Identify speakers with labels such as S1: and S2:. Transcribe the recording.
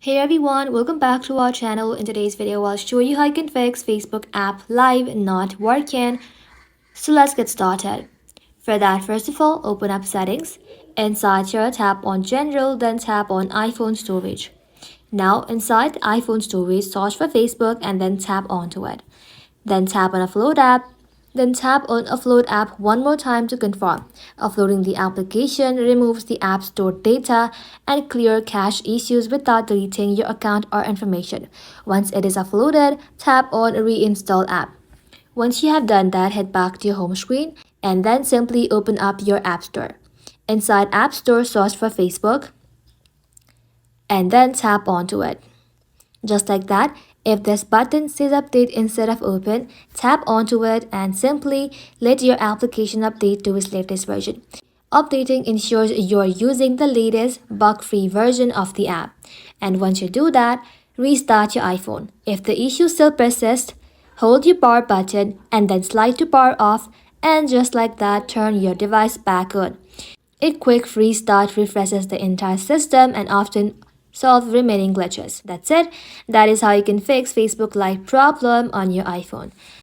S1: Hey everyone, welcome back to our channel. In today's video, I'll show you how you can fix Facebook app Live not working. So let's get started. For that, first of all, open up settings. Inside here, tap on general, then tap on iPhone storage. Now inside iPhone storage, search for Facebook and then tap onto it. Then tap on upload app. Then tap on upload app one more time to confirm. Uploading the application removes the app stored data and clear cache issues without deleting your account or information. Once it is uploaded, tap on reinstall app. Once you have done that, head back to your home screen and then simply open up your App Store. Inside App Store, search for Facebook and then tap onto it. Just like that, if this button says update instead of open, tap onto it and simply let your application update to its latest version. Updating ensures you're using the latest bug-free version of the app. And once you do that, restart your iPhone. If the issue still persists, hold your power button and then slide to power off, and just like that, turn your device back on. A quick restart refreshes the entire system and often solve remaining glitches. That's it. That is how you can fix Facebook Live problem on your iPhone.